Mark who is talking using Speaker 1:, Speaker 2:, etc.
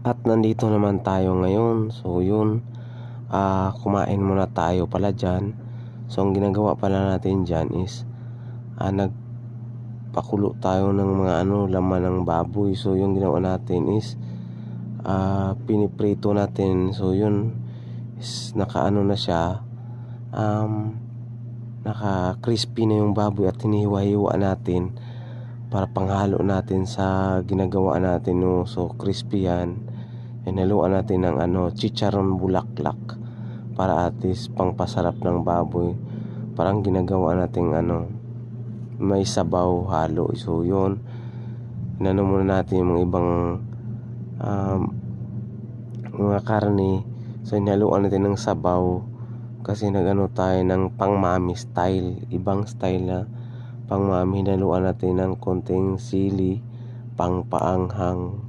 Speaker 1: At nandito naman tayo ngayon. So yun, kumain muna tayo pala dyan. So ang ginagawa pala natin dyan is nagpakulo tayo ng mga laman ng baboy. So yung ginawa natin is piniprito natin. So yun is nakaano na siya, naka crispy na yung baboy at hinihiwa-hiwa natin para panghalo natin sa ginagawa natin, no? So crispy yan. Hinaluan natin ng chicharon bulaklak para at least pangpasarap ng baboy. Parang ginagawa nating may sabaw halo. So yun, inano muna natin yung mga ibang mga karne. So hinaluan natin ng sabaw kasi nagano tayo ng pang-mami style, ibang style na pang-mami. Hinaluan natin ng konting sili, pang paanghang.